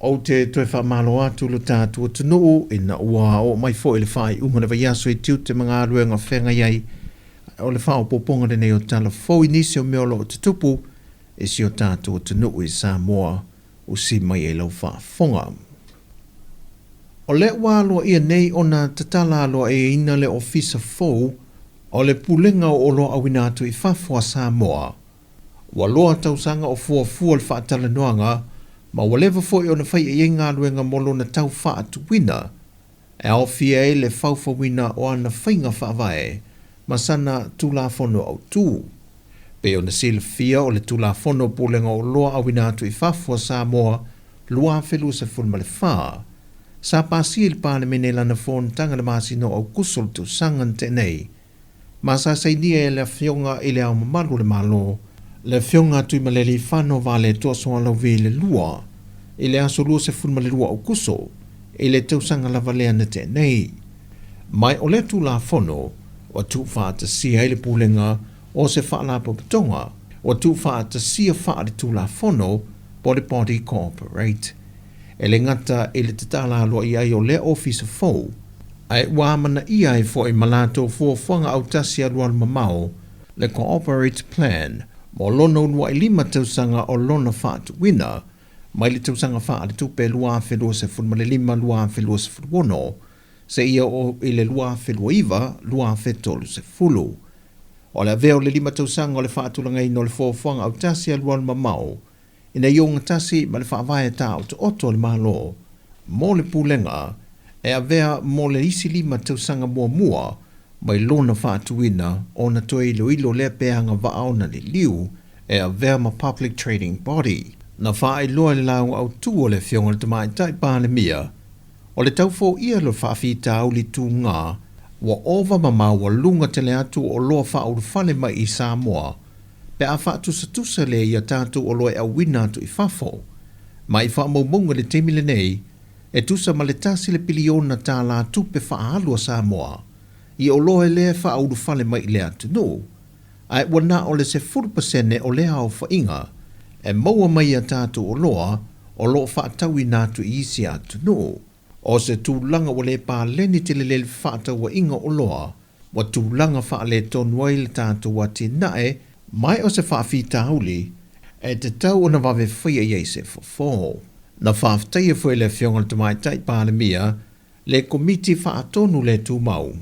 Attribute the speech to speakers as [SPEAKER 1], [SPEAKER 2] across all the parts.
[SPEAKER 1] O te toe whamalo atu lo tātua tunuu ina ua o mai fo i le whai unga na vai aso i tiu te mga aluenga whenga iai o le whao poponga rene o tala fo i nisi o meolo o te tupu e si o tātua tunuu i Sāmoa o si mai e lau whaafonga. O le wāloa ia nei o na tatala aloa e ina le ofisa fo o le pulenga o lo awina atu i whafua Sāmoa. Wa loa tausanga o fua le whaatala noanga ma walewa fo i o na whai e ngā luenga molo na tau wha atu wina, e au fia e le whauwha wina o ana whainga whaavae, ma sana tūlafono au tū. Pe o na sila fia o le tūlafono pōlenga o loa awina atu i whafua Sāmoa, lua whelu se fulma le wha. Sa pāsi il pāne mene lana fōn tanga le māsino au kusol tu sangan te nei. Ma sa sainia e le fionga i le au mamalu le malo, le fionga tui maleli whano vale toa soa lau vi le lua, i le aso lua se fulma le lua au kuso, i le tausanga lava lea na te nei. Mai o le tu la fono, o tu wha ta sia i le pūlenga, o se wha la papatonga, o tu wha ta sia wha le tu la fono, body body cooperate. E le ngata i le tatala aloa i ai o le office fo, ai wāmana i ai fo i malato fo whanga au tasi alua mamao, le cooperate plan, mo lono lua i 5 tausanga o lona whaatu wina, mai le tausanga wha le tupe lua whelua se fulma le 5 lua whelua se fuluono, se ia o i le lua whelua iwa, lua whetolu se fulu. O le veo le 5 tausanga o le whaatulanga ino le fōwhanga au tasi alua mamao, ina ionga tasi ma le whaavae tā o te oto le malo, mo le pūlenga, e a vea mo le isi 5 tausanga mua, mai lona whaatuina o na toi ilo le peanga vaao na li liu e a verma public trading body. Na whae loa le lau au tū o le fionga le tamai tai pāne mia, o le taufo ia lo whaafita au li tū ngā, wa ova mama wa lunga tele atu o loa whaau fale mai i Sāmoa, pe a whaatusa le ia tātu o loa e awina atu i whafo, mai wha maumunga le temile nei, e tusa ma le tasi le piliona tā la tupe whaalua Sāmoa, i o loe lea wha au fale mai lea tunu, ai wana o le se 4% o lea o whainga, e maua mai a tātu o loa wha taui nātu i isi a tunu, o se tūlanga o le pā leni te lele wha taua inga o loa, wa tūlanga wha le tonuai le tātu wa te nae, mai o se wha whita hauli, e te tau o na wawe whaia iei se whafo. Na whaaftaia fwe le fionga le tamai tai pāle mia, le komiti wha atonu le tū mau.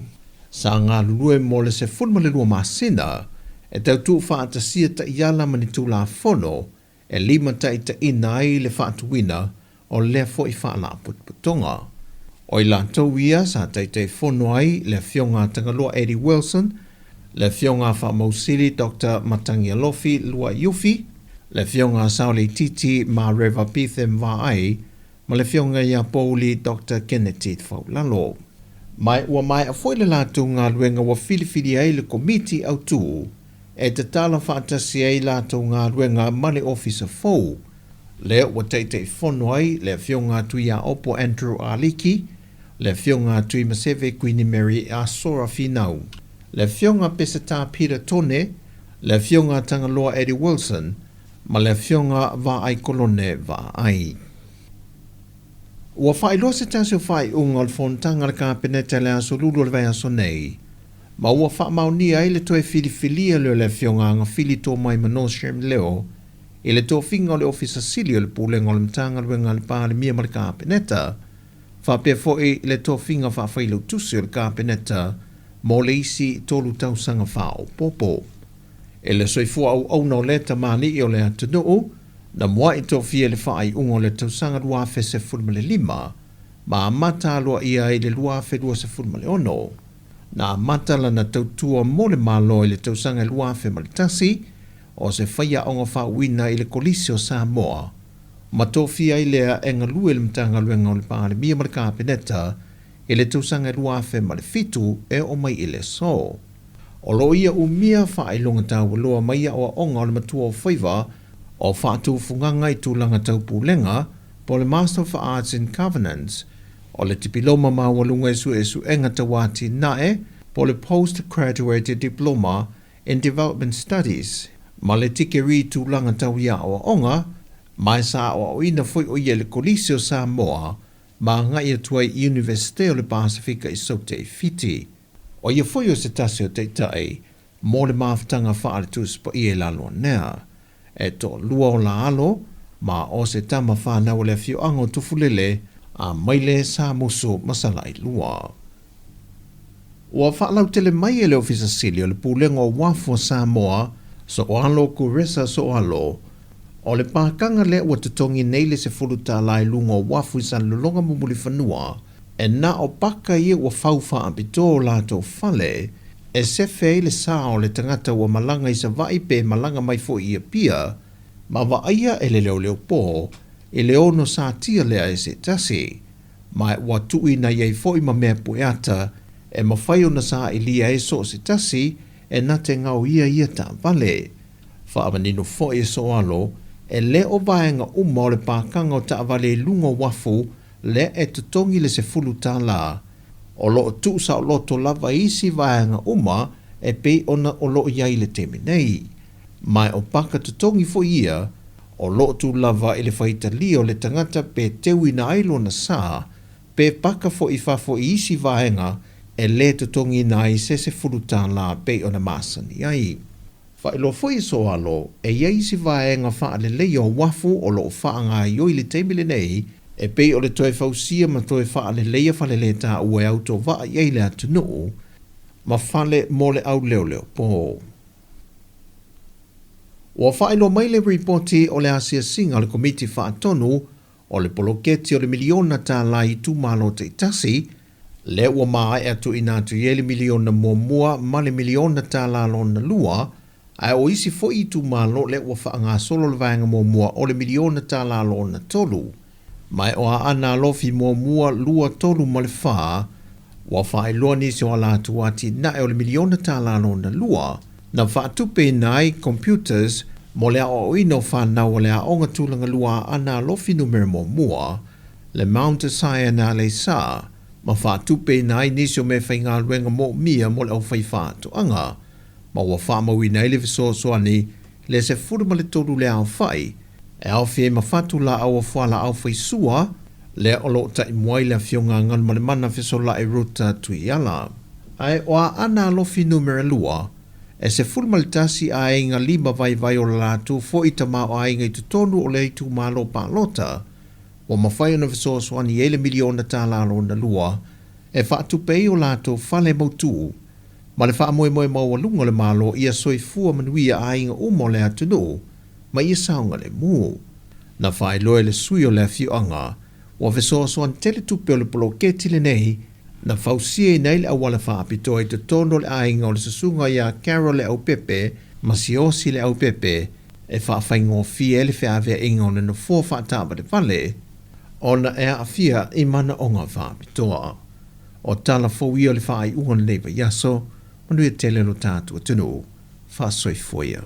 [SPEAKER 1] Sa ngā lulue mo le se fulma le lua masina, e tau tū whaata sia ta iala mani tū la fono, e 5 tai ta ina ai le whaatuwina o le fo i whaala putputonga. O i la tau ia sa tai te fono ai le fionga tangaloa Eddie Wilson, le fionga wha mausiri Dr. Matangi Alofi Lua Yufi, le fionga Sauli Titi Ma Reva Pithem Va ai, ma le fionga ia Pauli Dr. Kennedy Faulalo. Mai ua mai a foile lātu ngā luenga wa filifili ai le komiti au tū, e te tala whaatasi ai lātu ngā luenga mani officer fōu. Le ua teitei whono ai le fionga tui a opo Andrew Aliki, le fionga tui Maseve Queenie Mary a Sora Finau, le fionga Pesata Peter Tone, le fionga Tangaloa Eddie Wilson, ma le fionga va ai kolone va ai. Ua whai loa se tasio whai unga al fontanga le kāpeneta le aso lulu le vai aso nei. Ma ua wha mauni ai le toe filifilia leo le fionga anga fili tō mai manoshem leo, i le tō finga o le ofisa sili o le pūlenga o le mtanga luenga le pāle mia ma le kāpeneta, wha pia fōi le tō finga wha whailau tusi o le kāpeneta, mo le isi tōlu tausanga wha o popo. E le soifua au na o le tamani i o le atunuu, na mua i tō fia le whaai ungo le tausanga lua fe se fulma le 5, ma amata aloa ia i le lua fe lua se fulma le 1, na amata la na tautua mo le malo i le tausanga lua fe ma le tasi, o se whaia onga whauina i le kolisi o Sāmoa, ma tō fia i lea e ngalue le mtanga luenga o le pāle mia ma le kāpeneta, i le tausanga lua fe ma le 7 e o mai i le so. O lo ia umia whaai longa tau loa mai o onga o le matua o whaiva, o whaatu funganga i tūlanga tau pūlenga, po le Master of Arts in Covenants, o le tipiloma mawalunga esu enga tawati nae, po le Postgraduate Diploma in Development Studies, ma le tikeri tūlanga tau ia o onga, Mai sa o ina foi o ia le kolisi o Sāmoa, ma ngai atua i Universite o le Pasifika i Sote Fiti. O ia foi o se tasi o teitai, mo le maafutanga wha le tuspa i e lalo nea. E to lua o la alo, ma o se tama whanau le fio ango tufulele, a maile sa muso masalai lua. Ua whaalau tele mai e le ofisa sili o le pulenga o wafu o Sāmoa, so o alo ku resa so alo, o le pākanga le ua tutongi nei le se fuluta lai lunga o wafu i san lulonga mumuli whanua, e na o paka ia ua whauwha apito o lato fale, e se fei le saa o le tangata ua malanga i sa vai pe malanga mai fo ia pia, ma wa aia e le leo po, e le ono sa tia lea e se tasi, ma e ua tui na iei fo i ma mea pueata, e ma whai o na sa i lia e so se tasi, e na te ngau ia ta vale. Wha amanino fo e so alo, e le o vaenga uma o le pākanga o ta vale lungo wafu, le e tutongi le se fulu Tala. O loo tu sa o loto lava isi vaenga uma, e pe ona o loo iai le teme nei. Mai o paka tutongi fo ia, o loo tu lava ele whaita lio le tangata pe tewi na ailo na sa, pe paka fo i fafo i isi vaenga, e le tutongi na i se fulu Tala pe ona masani ai. Whaelo fwoi so alo, e iei si vaenga wha le leo wafu o loo wha ngā ioi le teimile nei, e pei o le toe fausia ma toe wha le leia whale le tā ue auto wa iei le atunu, ma whale mo le au leo po. Ua whaelo mai le reporti o le Asia Singa le komiti wha atonu, o le poloketi o le miliona tā lai tu malo te tasi, le ua maa e atu inatu ie le miliona mua ma le miliona tā lalo na lua, ai o isi fo i tu malo le ua wha ngā solo le vaenga mua o le miliona tā lalo na tolu. Mai o a ana lofi mua lua tolu ma le wha, ua wha e loa nisi o ala atuati na e o le miliona tā lalo na lua, na wha tupe nai computers mo le o ino wha nau le a onga tūlanga lua ana lofi numero mua, le Mount Asaya na le sa, ma wha tupe nai nisi o me whai ngā luenga mo mia mo le au whai wha tu anga, ma ua wha maui nei le viso soani le se furu ma le tolu le au whai, e au fie ma whatu la au whala au whai sua, le olo ta i muai le fionga ngan ma le mana fiso la e ruta tui ala. Ai oa ana lofi numero lua, e se furu ma le tasi a inga lima vai o la tu fo i tama o a inga i tutonu o le i tu malo pa lota, wa ma whai ona viso soani e le miliona ta lalo na lua, e whatu pei o la tu fale mautu, ma le wha moe mawalunga le malo ia soi fua manuia a inga umo le atunu, ma ia saunga le mu. Na whae loe le sui o le fiu anga, wa vesoa soan tele tupe o le poloketi le nei, na fausie nei le awala wha apito e te tono le a inga o le sasunga ia Carol le au pepe, ma si osi le au pepe, e wha whaingo fie le wha avea inga o le no fua wha taba le vale, ona e a fia i mana onga wha apitoa. O tala fōi o le wha ai unga le neiva yaso, Manuia tele lo tātua tunu, wha soi foia.